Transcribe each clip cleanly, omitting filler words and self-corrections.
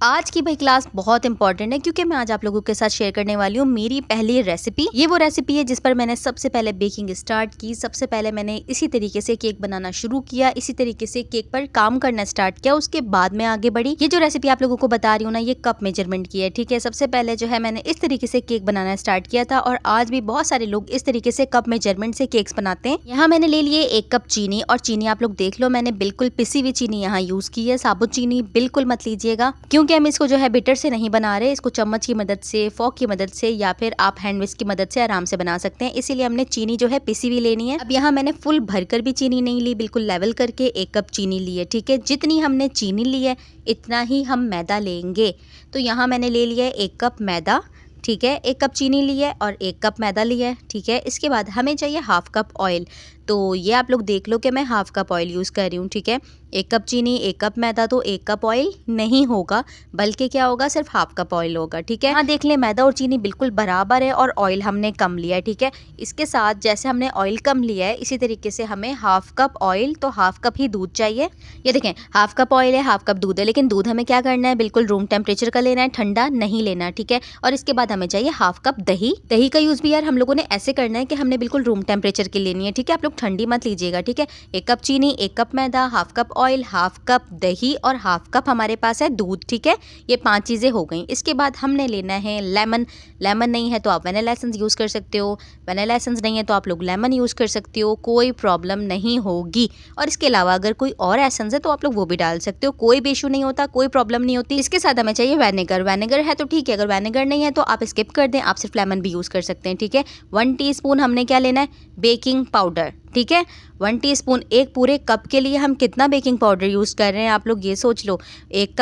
आज की भाई क्लास बहुत इंपॉर्टेंट है क्योंकि मैं आज आप लोगों के साथ शेयर करने वाली हूँ मेरी पहली रेसिपी। ये वो रेसिपी है जिस पर मैंने सबसे पहले बेकिंग स्टार्ट की। सबसे पहले मैंने इसी तरीके से केक बनाना शुरू किया, इसी तरीके से केक पर काम करना स्टार्ट किया। उसके बाद मैं आगे बढ़ी। ये जो रेसिपी आप लोगों को बता रही हूँ ना, ये कप मेजरमेंट की है। ठीक है, सबसे पहले जो है मैंने इस तरीके से केक बनाना स्टार्ट किया था और आज भी बहुत सारे लोग इस तरीके से कप मेजरमेंट से केक्स बनाते हैं। यहाँ मैंने ले लिए 1 कप चीनी, और चीनी आप लोग देख लो, मैंने बिल्कुल पिसी हुई चीनी यहाँ यूज की है। साबुत चीनी बिल्कुल मत लीजिएगा क्योंकि हम इसको जो है बिटर से नहीं बना रहे। इसको चम्मच की मदद से, फोक की मदद से या फिर आप हैंड विस्क की मदद से आराम से बना सकते हैं। इसीलिए हमने चीनी जो है पिसी हुई लेनी है। अब यहाँ मैंने फुल भरकर भी चीनी नहीं ली, बिल्कुल लेवल करके 1 कप चीनी ली है। ठीक है, जितनी हमने चीनी ली है इतना ही हम मैदा लेंगे। तो यहाँ मैंने ले लिया है 1 कप मैदा। ठीक है, 1 कप चीनी ली है और 1 कप मैदा लिया है। ठीक है, इसके बाद हमें चाहिए हाफ कप ऑयल। तो ये आप लोग देख लो कि मैं हाफ कप ऑयल यूज़ कर रही हूँ। ठीक है, 1 कप चीनी 1 कप मैदा, तो 1 कप ऑयल नहीं होगा, बल्कि क्या होगा, सिर्फ हाफ कप ऑयल होगा। ठीक है, हाँ देख लें, मैदा और चीनी बिल्कुल बराबर है और ऑयल हमने कम लिया है। ठीक है, इसके साथ जैसे हमने ऑयल कम लिया है इसी तरीके से हमें हाफ कप ऑयल तो हाफ कप ही दूध चाहिए। ये देखें, हाफ कप ऑयल है, हाफ कप दूध है, लेकिन दूध हमें क्या करना है, बिल्कुल रूम टेम्परेचर का लेना है, ठंडा नहीं लेना। ठीक है, और इसके बाद हमें चाहिए हाफ कप दही। दही का यूज़ भी यार हम लोगों ने ऐसे करना है कि हमने बिल्कुल रूम टेम्परेचर की लेनी है। ठीक है, आप लोग ठंडी मत लीजिएगा। ठीक है, 1 कप चीनी, 1 कप मैदा, half cup oil, half cup दही और हाफ कप हमारे पास है दूध। ठीक है, ये 5 चीज़ें हो गई। इसके बाद हमने लेना है लेमन। लेमन नहीं है तो आप वेनिला एसेंस यूज़ कर सकते हो, वेनिला एसेंस नहीं है तो आप लोग लेमन यूज़ कर सकते हो, कोई प्रॉब्लम नहीं होगी। और इसके अलावा अगर कोई और एसेंस है तो आप लोग वो भी डाल सकते हो, कोई भी इशू नहीं होता, कोई प्रॉब्लम नहीं होती। इसके साथ हमें चाहिए वेनेगर। वेनेगर है तो ठीक है, अगर वेनेगर नहीं है तो आप स्किप कर दें, आप सिर्फ लेमन भी यूज़ कर सकते हैं। ठीक है, 1 टीस्पून हमने क्या लेना है, बेकिंग पाउडर। ठीक है, 1 टीस्पून। एक पूरे कप के लिए हम कितना बेकिंग पाउडर यूज़ कर रहे हैं आप लोग ये सोच लो। 1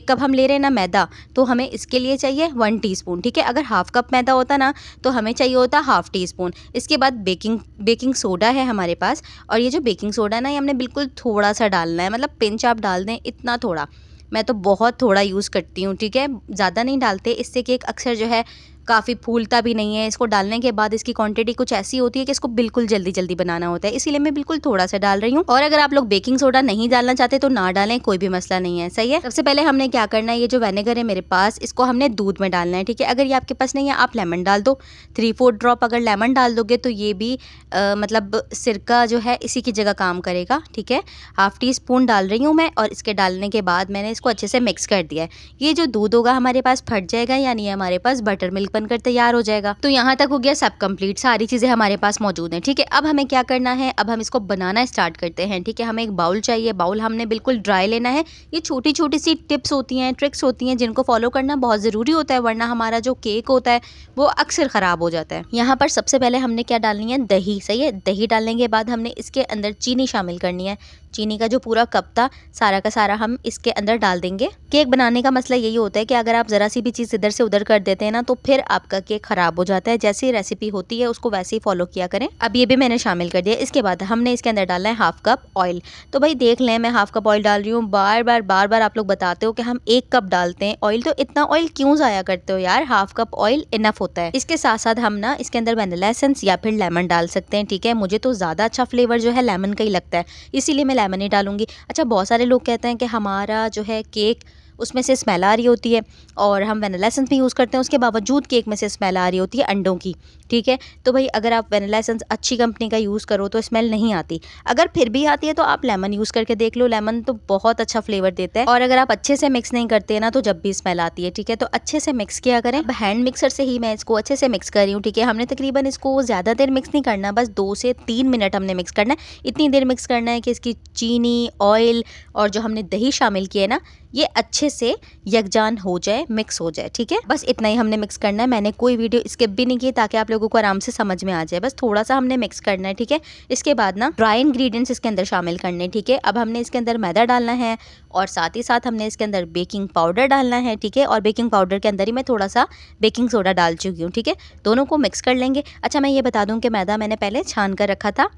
कप हम ले रहे हैं ना मैदा, तो हमें इसके लिए चाहिए 1 टीस्पून। ठीक है, अगर हाफ कप मैदा होता ना तो हमें चाहिए होता हाफ टीस्पून। इसके बाद बेकिंग सोडा है हमारे पास, और ये जो बेकिंग सोडा ना, ये हमने बिल्कुल थोड़ा सा डालना है, मतलब पिंच आप डाल दें, इतना थोड़ा। मैं तो बहुत थोड़ा यूज़ करती हूँ। ठीक है, ज़्यादा नहीं डालते, इससे केक अक्सर जो है काफ़ी फूलता भी नहीं है। इसको डालने के बाद इसकी क्वांटिटी कुछ ऐसी होती है कि इसको बिल्कुल जल्दी जल्दी बनाना होता है, इसीलिए मैं बिल्कुल थोड़ा सा डाल रही हूँ। और अगर आप लोग बेकिंग सोडा नहीं डालना चाहते तो ना डालें, कोई भी मसला नहीं है। सही है, सबसे पहले हमने क्या करना है, ये जो वेनेगर है मेरे पास, इसको हमने दूध में डालना है। ठीक है, अगर ये आपके पास नहीं है आप लेमन डाल दो, 3-4 ड्रॉप अगर लेमन डाल दोगे तो ये भी मतलब सिरका जो है इसी की जगह काम करेगा। ठीक है, हाफ टी स्पून डाल रही हूँ मैं, और इसके डालने के बाद मैंने इसको अच्छे से मिक्स कर दिया है। ये जो दूध होगा हमारे पास फट जाएगा, यानी हमारे पास बटर मिल्क बनकर तैयार हो जाएगा। तो यहाँ तक हो गया सब कंप्लीट, सारी चीजें हमारे पास मौजूद हैं। ठीक है, अब हमें क्या करना है, अब हम इसको बनाना स्टार्ट करते हैं। ठीक है, हमें एक बाउल चाहिए, बाउल हमने बिल्कुल ड्राई लेना है। ये छोटी छोटी सी टिप्स होती हैं, ट्रिक्स होती हैं, जिनको फॉलो करना बहुत ज़रूरी होता है, वरना हमारा जो केक होता है वो अक्सर ख़राब हो जाता है। यहाँ पर सबसे पहले हमने क्या डालनी है, दही। सही है, दही डालने के बाद हमने इसके अंदर चीनी शामिल करनी है। चीनी का जो पूरा कप था सारा का सारा हम इसके अंदर डाल देंगे। केक बनाने का मसला यही होता है कि अगर आप ज़रा सी भी चीज़ इधर से उधर कर देते हैं ना, तो फिर आपका केक ख़राब हो जाता है। जैसी रेसिपी होती है उसको वैसे ही फॉलो किया करें। अब ये भी मैंने शामिल कर दिया। इसके बाद हमने इसके अंदर डालना है हाफ कप ऑयल। तो भाई देख लें, मैं हाफ कप ऑयल डाल रही हूँ। बार बार आप लोग बताते हो कि हम 1 कप डालते हैं ऑयल, तो इतना ऑयल क्यों ज़ाया करते हो यार, हाफ कप ऑयल इनफ होता है। इसके साथ साथ हम ना इसके अंदर वेनिला एसेंस या फिर लेमन डाल सकते हैं। ठीक है, मुझे तो ज़्यादा अच्छा फ्लेवर जो है लेमन का ही लगता है, इसीलिए मैं लेमन ही डालूंगी। अच्छा, बहुत सारे लोग कहते हैं कि हमारा जो है केक उसमें से स्मेल आ रही होती है, और हम वेनिला एसेंस भी यूज़ करते हैं, उसके बावजूद केक में से स्मेल आ रही होती है अंडों की। ठीक है, तो भाई अगर आप वेनिला एसेंस अच्छी कंपनी का यूज़ करो तो स्मेल नहीं आती। अगर फिर भी आती है तो आप लेमन यूज़ करके देख लो, लेमन तो बहुत अच्छा फ्लेवर देता है। और अगर आप अच्छे से मिक्स नहीं करते ना तो जब भी स्मेल आती है। ठीक है, तो अच्छे से मिक्स किया करें। अब हैंड मिक्सर से ही मैं इसको अच्छे से मिक्स कर रही हूँ। ठीक है, हमने तकरीबन इसको ज़्यादा देर मिक्स नहीं करना, बस 2 से 3 मिनट हमने मिक्स करना है। इतनी देर मिक्स करना है कि इसकी चीनी, ऑयल और जो हमने दही शामिल किया है ना, ये अच्छे से यकजान हो जाए, मिक्स हो जाए। ठीक है, बस इतना ही हमने मिक्स करना है। मैंने कोई वीडियो स्किप भी नहीं की ताकि आप लोगों को आराम से समझ में आ जाए, बस थोड़ा सा हमने मिक्स करना है। ठीक है, इसके बाद ना ड्राई इंग्रेडिएंट्स इसके अंदर शामिल करने हैं। ठीक है, अब हमने इसके अंदर मैदा डालना है और साथ ही साथ हमने इसके अंदर बेकिंग पाउडर डालना है। ठीक है, और बेकिंग पाउडर के अंदर ही मैं थोड़ा सा बेकिंग सोडा डाल चुकी हूँ। ठीक है, दोनों को मिक्स कर लेंगे। अच्छा, मैं ये बता दूँ कि मैदा मैंने पहले छान कर रखा था।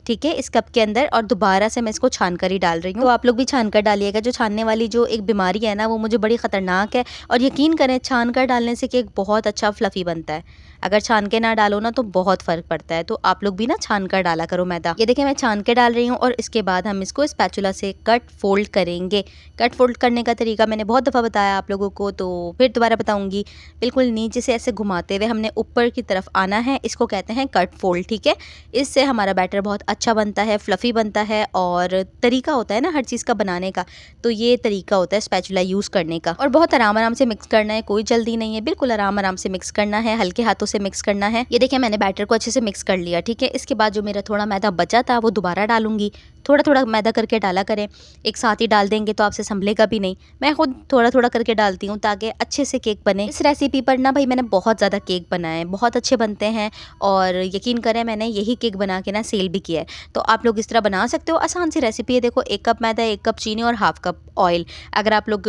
ठीक है, इस कप के अंदर, और दोबारा से मैं इसको छान कर ही डाल रही हूँ। तो आप लोग भी छान कर डालिएगा। जो छानने वाली जो एक बीमारी है ना, वो मुझे बड़ी ख़तरनाक है, और यकीन करें छान कर डालने से केक बहुत अच्छा फ्लफ़ी बनता है। अगर छान के ना डालो ना तो बहुत फ़र्क पड़ता है। तो आप लोग भी ना छान कर डाला करो मैदा। ये देखिए मैं छान के डाल रही हूँ, और इसके बाद हम इसको स्पैचुला से कट फोल्ड करेंगे। कट फोल्ड करने का तरीका मैंने बहुत दफ़ा बताया आप लोगों को, तो फिर दोबारा बताऊँगी। बिल्कुल नीचे से ऐसे घुमाते हुए हमने ऊपर की तरफ आना है, इसको कहते हैं कट फोल्ड, ठीक है। इससे हमारा बैटर बहुत अच्छा बनता है, फ्लफ़ी बनता है, और तरीका होता है ना हर चीज़ का बनाने का, तो ये तरीका होता है स्पैचुला यूज़ करने का। और बहुत आराम से मिक्स करना है, कोई जल्दी नहीं है, बिल्कुल आराम से मिक्स करना है, हल्के हाथों से मिक्स करना है। ये देखिए मैंने बैटर को अच्छे से मिक्स कर लिया, ठीक है। इसके बाद जो मेरा थोड़ा मैदा बचा था वो दोबारा डालूंगी। थोड़ा थोड़ा मैदा करके डाला करें, एक साथ ही डाल देंगे तो आपसे संभलेगा भी नहीं। मैं खुद थोड़ा थोड़ा करके डालती हूँ ताकि अच्छे से केक बने। इस रेसिपी पर ना भाई मैंने बहुत ज़्यादा केक बनाए, बहुत अच्छे बनते हैं, और यकीन करें मैंने यही केक बना के ना सेल भी किया है। तो आप लोग इस तरह बना सकते हो, आसान सी रेसिपी है। देखो 1 कप मैदा, 1 कप चीनी और हाफ कप ऑयल। अगर आप लोग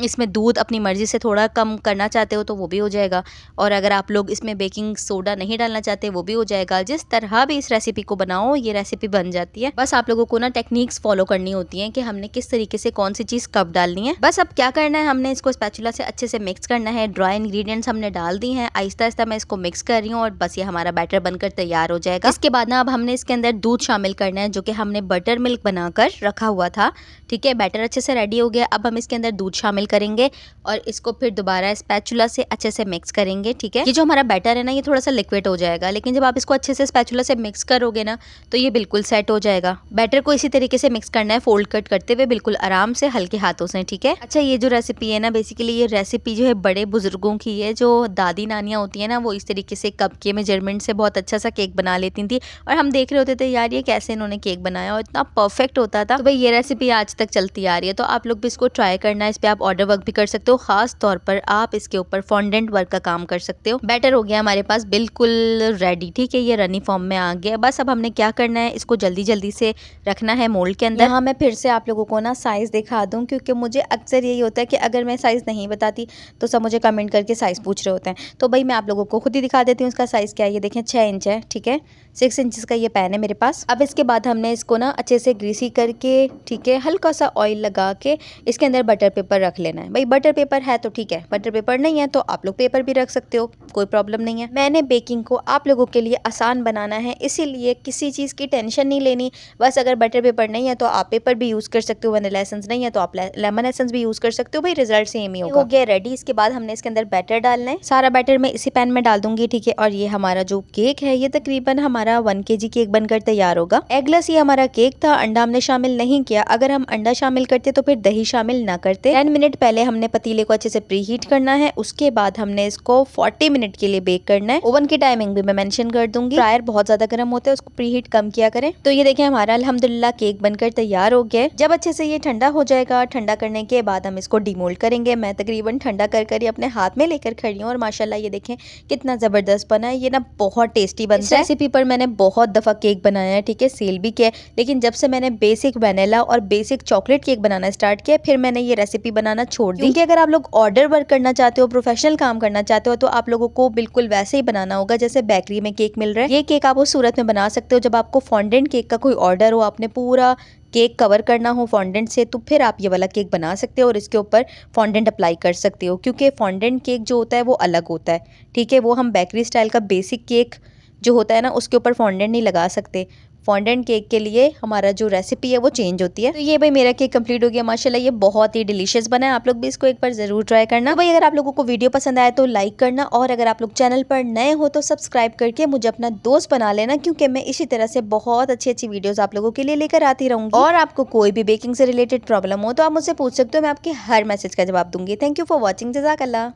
इसमें दूध अपनी मर्ज़ी से थोड़ा कम करना चाहते हो तो वो भी हो जाएगा, और अगर आप लोग इसमें बेकिंग सोडा नहीं डालना चाहते वो भी हो जाएगा। जिस तरह भी इस रेसिपी को बनाओ ये रेसिपी बन जाती है। बस आप लोगों को ना टेक्निक्स फॉलो करनी होती हैं कि हमने किस तरीके से कौन सी चीज़ कब डालनी है। बस अब क्या करना है, हमने इसको स्पैचुला से अच्छे से मिक्स करना है। ड्राई इंग्रेडिएंट्स हमने डाल दी हैं, आहिस्ता आहिस्ता मैं इसको मिक्स कर रही हूँ, और बस ये हमारा बैटर बनकर तैयार हो जाएगा। इसके बाद ना अब हमने इसके अंदर दूध शामिल करना है, जो कि हमने बटर मिल्क बनाकर रखा हुआ था, ठीक है। बैटर अच्छे से रेडी हो गया। अब हम इसके अंदर दूध शामिल करेंगे, और इसको फिर दोबारा स्पैचुला से अच्छे से मिक्स करेंगे, ठीक है। ये जो हमारा बैटर है ना ये थोड़ा सा लिक्विड हो जाएगा, लेकिन जब आप इसको अच्छे से स्पैचुला से मिक्स करोगे ना तो ये बिल्कुल सेट हो जाएगा। बैटर को इसी तरीके से मिक्स करना है, फोल्ड कट करते हुए बिल्कुल आराम से हल्के हाथों से, ठीक है। अच्छा, ये जो रेसिपी है ना, बेसिकली ये रेसिपी जो है बड़े बुजुर्गों की है। जो दादी नानियाँ होती है ना, वो इस तरीके से कप के मेजरमेंट से बहुत अच्छा सा केक बना लेती थी, और हम देख रहे होते थे यार ये कैसे इन्होंने केक बनाया, और इतना परफेक्ट होता था। तो भाई ये रेसिपी आज तक चलती आ रही है, तो आप लोग भी इसको ट्राई करना। इस पे आप ऑर्डर वर्क भी कर सकते हो, खास तौर पर आप इसके ऊपर फॉन्डेंट वर्क का काम कर सकते हो। बैटर हो गया हमारे पास बिल्कुल रेडी, ठीक है। ये रनी फॉर्म में आ गया। बस अब हमने क्या करना है, इसको जल्दी जल्दी से रखना है मोल्ड के अंदर। यहाँ मैं फिर से आप लोगों को ना साइज़ दिखा दूँ, क्योंकि मुझे अक्सर यही होता है कि अगर मैं साइज़ नहीं बताती तो सब मुझे कमेंट करके साइज़ पूछ रहे होते हैं। तो भाई मैं आप लोगों को खुद ही दिखा देती हूँ इसका साइज़ क्या है। ये देखें 6 इंच है, ठीक है। 6 इंचज़ का ये पैन है मेरे पास। अब इसके बाद हमने इसको ना अच्छे से ग्रीसी करके, ठीक है, हल्का सा ऑयल लगा के इसके अंदर बटर पेपर रख लेना है। भाई बटर पेपर है तो ठीक है, बटर पेपर नहीं है तो आप लोग पेपर भी रख सकते हो, कोई प्रॉब्लम नहीं है। मैंने बेकिंग को आप लोगों के लिए आसान बनाना है, इसीलिए किसी चीज़ की टेंशन नहीं लेनी। बस अगर बटर पेपर नहीं है तो आप पेपर भी यूज़ कर सकते हो, वनीला एसेंस नहीं है तो आप लेमन एसेंस भी यूज़ कर सकते हो। भाई रिजल्ट सेम ही होगा। हो गया रेडी। इसके बाद हमने इसके अंदर बैटर डालना है। सारा बैटर मैं इसी पैन में डाल दूंगी, ठीक है। और ये हमारा जो केक है ये तकरीबन हमारा 1 kg केक बनकर तैयार होगा। एगलेस ये हमारा केक था, अंडा हमने शामिल नहीं किया। अगर हम अंडा शामिल करते तो फिर दही शामिल ना करते। 10 मिनट पहले हमने पतीले को अच्छे से प्री हीट करना है, उसके बाद हमने इसको 40 मिनट के लिए बेक करना है। ओवन की टाइमिंग भी मैं मेंशन कर दूंगी। फ्रायर बहुत ज्यादा गर्म होता है, उसको प्री हीट कम किया करें। तो ये देखें हमारा अल्हम्दुलिल्लाह केक बनकर तैयार हो गया। जब अच्छे से ये ठंडा हो जाएगा, ठंडा करने के बाद हम इसको डिमोल्ड करेंगे। मैं तकरीबन ठंडा कर कर अपने हाथ में लेकर खड़ी हूँ, और माशाल्लाह ये देखें कितना जबरदस्त बना है। ये ना बहुत टेस्टी बनता है। इस रेसिपी पर मैंने बहुत दफा केक बनाया है, ठीक है, सेल भी किया है, लेकिन जब से मैंने बेसिक वैनिला और बेसिक चॉकलेट केक बनाना स्टार्ट किया फिर मैंने ये रेसिपी बनाना छोड़ दी। क्योंकि अगर आप लोग ऑर्डर वर्क करना चाहते हो, प्रोफेशनल काम करना चाहते हो, तो आप लोगों को बिल्कुल वैसे ही बनाना होगा जैसे बेकरी में केक मिल रहा है। ये केक आप उस सूरत में बना सकते हो जब आपको फॉन्डेंट केक का कोई ऑर्डर हो, आपने पूरा केक कवर करना हो फॉन्डेंट से, तो फिर आप ये वाला केक बना सकते हो और इसके ऊपर फॉन्डेंट अप्लाई कर सकते हो। क्योंकि फॉन्डेंट केक जो होता है वो अलग होता है, ठीक है। वो हम बेकरी स्टाइल का बेसिक केक जो होता है ना उसके ऊपर फॉन्डेंट नहीं लगा सकते। फॉन्डेंट केक के लिए हमारा जो रेसिपी है वो चेंज होती है। तो ये भाई मेरा केक कंप्लीट हो गया माशाल्लाह, ये बहुत ही डिलीशियस बना है। आप लोग भी इसको एक बार जरूर ट्राई करना। तो भाई अगर आप लोगों को वीडियो पसंद आए तो लाइक करना, और अगर आप लोग चैनल पर नए हो तो सब्सक्राइब करके मुझे अपना दोस्त बना लेना, क्योंकि मैं इसी तरह से बहुत अच्छी अच्छी वीडियोस आप लोगों के लिए लेकर आती रहूंगी। और आपको कोई भी बेकिंग से रिलेटेड प्रॉब्लम हो तो आप मुझसे पूछ सकते हो, मैं आपके हर मैसेज का जवाब दूंगी। Thank you for watching. जज़ाकल्लाह।